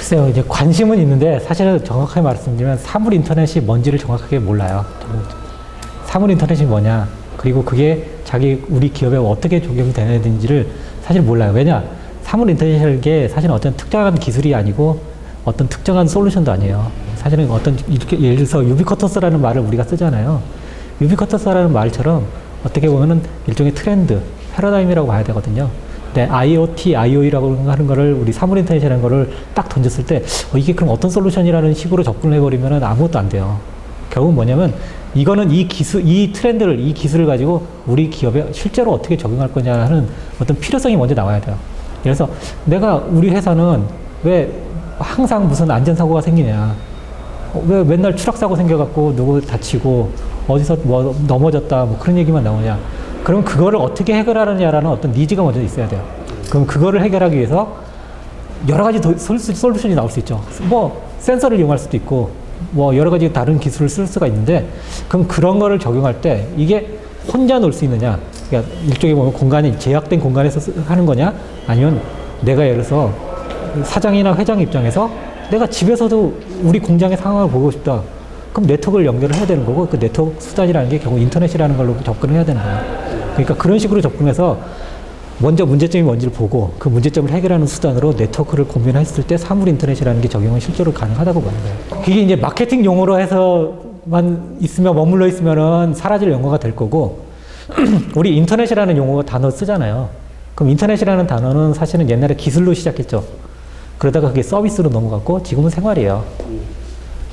글쎄요, 이제 관심은 있는데 사실은 정확하게 말씀드리면 사물 인터넷이 뭔지를 정확하게 몰라요. 사물 인터넷이 뭐냐, 그리고 그게 우리 기업에 어떻게 적용이 되는지를 사실 몰라요. 왜냐? 사물 인터넷이라는 게 사실은 어떤 특정한 기술이 아니고 어떤 특정한 솔루션도 아니에요. 사실은 이렇게 예를 들어서 유비쿼터스라는 말을 우리가 쓰잖아요. 유비쿼터스라는 말처럼 어떻게 보면은 일종의 트렌드, 패러다임이라고 봐야 되거든요. 근데 IoT, IoE라고 하는 거를 우리 사물 인터넷이라는 거를 딱 던졌을 때 이게 그럼 어떤 솔루션이라는 식으로 접근을 해버리면은 아무것도 안 돼요. 결국은 뭐냐면 이거는 이 트렌드를, 이 기술을 가지고 우리 기업에 실제로 어떻게 적용할 거냐 하는 어떤 필요성이 먼저 나와야 돼요. 그래서 우리 회사는 왜 항상 무슨 안전사고가 생기냐. 왜 맨날 추락사고 생겨갖고 누구 다치고 어디서 뭐 넘어졌다 뭐 그런 얘기만 나오냐. 그럼 그거를 어떻게 해결하느냐라는 어떤 니즈가 먼저 있어야 돼요. 그럼 그거를 해결하기 위해서 여러 가지 솔루션이 나올 수 있죠. 뭐 센서를 이용할 수도 있고 뭐 여러 가지 다른 기술을 쓸 수가 있는데 그럼 그런 거를 적용할 때 이게 혼자 놀 수 있느냐. 그러니까 일종의 보면 제약된 공간에서 하는 거냐 아니면 내가 예를 들어서 사장이나 회장 입장에서 내가 집에서도 우리 공장의 상황을 보고 싶다. 그럼 네트워크를 연결을 해야 되는 거고 그 네트워크 수단이라는 게 결국 인터넷이라는 걸로 접근을 해야 되는 거예요. 그러니까 그런 식으로 접근해서 먼저 문제점이 뭔지를 보고 그 문제점을 해결하는 수단으로 네트워크를 고민했을 때 사물 인터넷이라는 게 적용은 실제로 가능하다고 보는 거예요. 그게 이제 마케팅 용어로 해서만 머물러 있으면은 사라질 용어가 될 거고 우리 인터넷이라는 용어 단어 쓰잖아요. 그럼 인터넷이라는 단어는 사실은 옛날에 기술로 시작했죠. 그러다가 그게 서비스로 넘어갔고 지금은 생활이에요.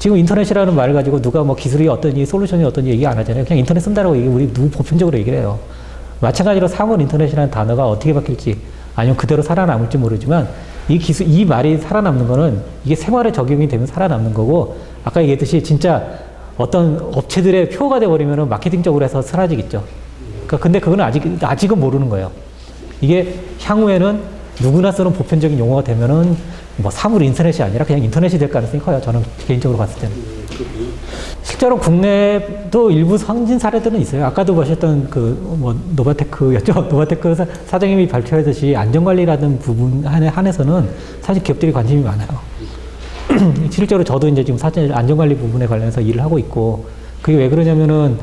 지금 인터넷이라는 말을 가지고 누가 뭐 기술이 어떠니 솔루션이 어떠니 얘기 안 하잖아요. 그냥 인터넷 쓴다라고 우리 보편적으로 얘기를 해요. 마찬가지로 사물 인터넷이라는 단어가 어떻게 바뀔지 아니면 그대로 살아남을지 모르지만 이 말이 살아남는 거는 이게 생활에 적용이 되면 살아남는 거고 아까 얘기했듯이 진짜 어떤 업체들의 표가 돼버리면은 마케팅적으로 해서 사라지겠죠. 그러니까 근데 그건 아직은 모르는 거예요. 이게 향후에는 누구나 쓰는 보편적인 용어가 되면은 뭐 사물 인터넷이 아니라 그냥 인터넷이 될 가능성이 커요. 저는 개인적으로 봤을 때는. 실제로 국내도 일부 상진 사례들은 있어요. 아까도 보셨던 노바테크였죠. 노바테크 사장님이 발표하듯이 안전관리라는 부분에 한해서는 사실 기업들이 관심이 많아요. 실제로 저도 이제 지금 사실 안전관리 부분에 관련해서 일을 하고 있고 그게 왜 그러냐면은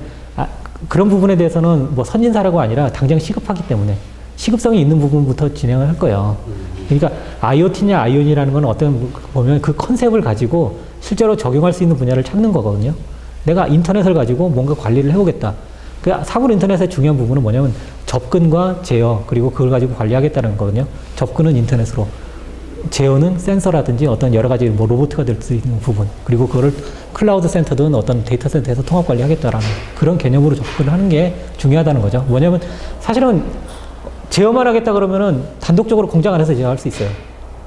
그런 부분에 대해서는 뭐 선진사라고 아니라 당장 시급하기 때문에 시급성이 있는 부분부터 진행을 할 거예요. 그러니까 IoT냐 IoE라는 건 보면 그 컨셉을 가지고 실제로 적용할 수 있는 분야를 찾는 거거든요. 내가 인터넷을 가지고 뭔가 관리를 해보겠다. 그 사물 인터넷의 중요한 부분은 뭐냐면 접근과 제어 그리고 그걸 가지고 관리하겠다는 거거든요. 접근은 인터넷으로, 제어는 센서라든지 어떤 여러 가지 뭐 로보트가 될 수 있는 부분 그리고 그거를 클라우드 센터든 어떤 데이터 센터에서 통합 관리하겠다라는 그런 개념으로 접근을 하는 게 중요하다는 거죠. 뭐냐면 사실은 제어만 하겠다 그러면은 단독적으로 공장 안에서 제어할 수 있어요.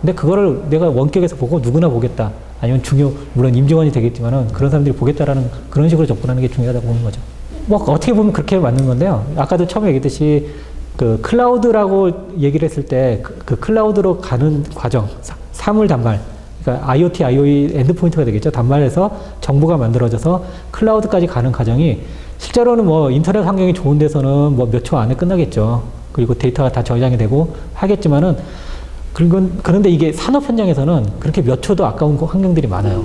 근데 그거를 내가 원격에서 보고 누구나 보겠다. 아니면 물론 임직원이 되겠지만은 그런 사람들이 보겠다라는 그런 식으로 접근하는 게 중요하다고 보는 거죠. 뭐 어떻게 보면 그렇게 맞는 건데요. 아까도 처음에 얘기했듯이 그 클라우드라고 얘기를 했을 때 그 클라우드로 가는 과정, 사물 단말, 그러니까 IoT, IoE 엔드포인트가 되겠죠. 단말에서 정보가 만들어져서 클라우드까지 가는 과정이 실제로는 뭐 인터넷 환경이 좋은 데서는 뭐 몇 초 안에 끝나겠죠. 그리고 데이터가 다 저장이 되고 하겠지만은 그런데 이게 산업 현장에서는 그렇게 몇 초도 아까운 환경들이 많아요.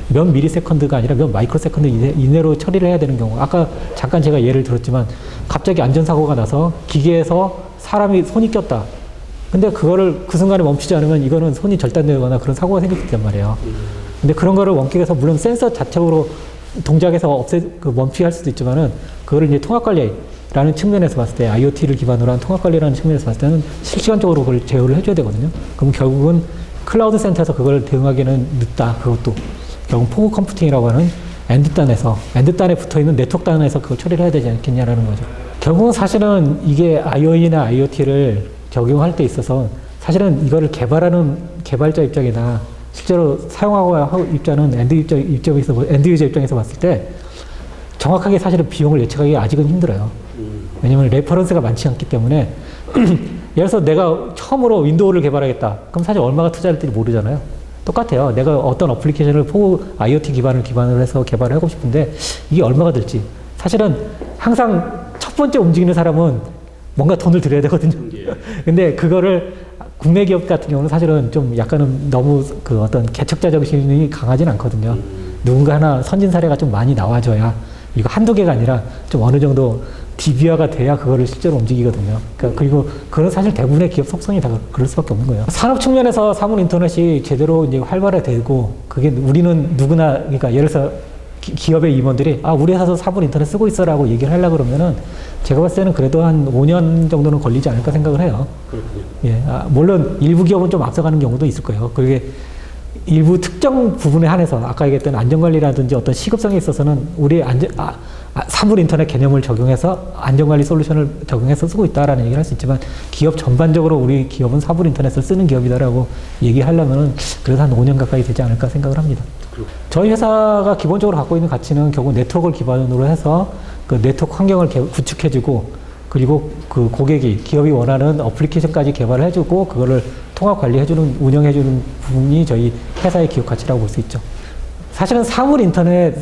몇 미리세컨드가 아니라 몇 마이크로세컨드 이내로 처리를 해야 되는 경우. 아까 잠깐 제가 예를 들었지만 갑자기 안전사고가 나서 기계에서 손이 꼈다. 근데 그거를 그 순간에 멈추지 않으면 이거는 손이 절단되거나 그런 사고가 생길 수 있단 말이에요. 근데 그런 거를 원격에서 물론 센서 자체로 동작해서 멈추게 할 수도 있지만은 그거를 이제 통합관리라는 측면에서 봤을 때 IoT를 기반으로 한 통합관리라는 측면에서 봤을 때는 실시간적으로 그걸 제어를 해줘야 되거든요. 그럼 결국은 클라우드 센터에서 그걸 대응하기는 늦다. 그것도 결국 포그 컴퓨팅이라고 하는 엔드단에 붙어있는 네트워크단에서 그걸 처리를 해야 되지 않겠냐라는 거죠. 결국은 사실은 이게 IoE나 IoT를 적용할 때 있어서 사실은 이거를 개발하는 개발자 입장이나 실제로 사용하고 입장은 엔드 유저 입장에서 봤을 때 정확하게 사실은 비용을 예측하기 아직은 힘들어요. 왜냐면 레퍼런스가 많지 않기 때문에 예를 들어서 내가 처음으로 윈도우를 개발하겠다. 그럼 사실 얼마가 투자할 지 모르잖아요. 똑같아요. 내가 어떤 어플리케이션을 IoT 기반으로 해서 개발을 하고 싶은데 이게 얼마가 들지. 사실은 항상 첫 번째 움직이는 사람은 뭔가 돈을 들여야 되거든요. 근데 그거를 국내 기업 같은 경우는 사실은 좀 약간은 너무 그 어떤 개척자 정신이 강하진 않거든요. 누군가 하나 선진 사례가 좀 많이 나와줘야 이거 한두 개가 아니라 좀 어느 정도 DB화가 돼야 그거를 실제로 움직이거든요. 그러니까 그리고 그건 사실 대부분의 기업 속성이 다 그럴 수밖에 없는 거예요. 산업 측면에서 사물 인터넷이 제대로 이제 활발화되고 그게 우리는 누구나 그러니까 예를 들어서 기업의 임원들이 우리 회사도 사물 인터넷 쓰고 있어라고 얘기를 하려고 그러면은 제가 봤을 때는 그래도 한 5년 정도는 걸리지 않을까 생각을 해요. 그렇군요. 예, 물론 일부 기업은 좀 앞서가는 경우도 있을 거예요. 그게 일부 특정 부분에 한해서 아까 얘기했던 안전관리라든지 어떤 시급성에 있어서는 우리 사물 인터넷 개념을 적용해서 안전관리 솔루션을 적용해서 쓰고 있다라는 얘기를 할 수 있지만 기업 전반적으로 우리 기업은 사물 인터넷을 쓰는 기업이다라고 얘기하려면은 그래도 한 5년 가까이 되지 않을까 생각을 합니다. 저희 회사가 기본적으로 갖고 있는 가치는 결국 네트워크를 기반으로 해서 그 네트워크 환경을 구축해주고 그리고 그 고객이 기업이 원하는 어플리케이션까지 개발을 해주고 그거를 통합 관리해주는 운영해주는 부분이 저희 회사의 기업 가치라고 볼 수 있죠. 사실은 사물 인터넷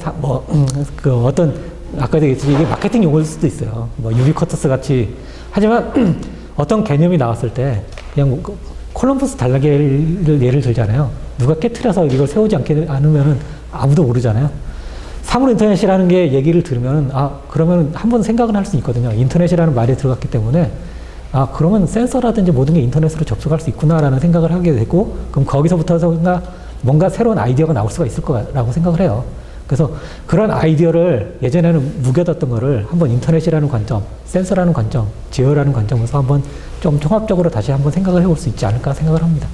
그 어떤 아까도 얘기했듯이 이게 마케팅 용어일 수도 있어요. 뭐 유비쿼터스 같이 하지만 어떤 개념이 나왔을 때 그냥 콜럼버스 단락을 예를 들잖아요. 누가 깨트려서 이걸 세우지 않으면은 아무도 모르잖아요. 사물 인터넷이라는 게 얘기를 들으면 그러면 한번 생각은 할 수 있거든요. 인터넷이라는 말이 들어갔기 때문에 그러면 센서라든지 모든 게 인터넷으로 접속할 수 있구나라는 생각을 하게 되고 그럼 거기서부터 뭔가 새로운 아이디어가 나올 수가 있을 거라고 생각을 해요. 그래서 그런 아이디어를 예전에는 묵여뒀던 거를 한번 인터넷이라는 관점, 센서라는 관점, 제어라는 관점에서 한번 좀 종합적으로 다시 한번 생각을 해볼 수 있지 않을까 생각을 합니다.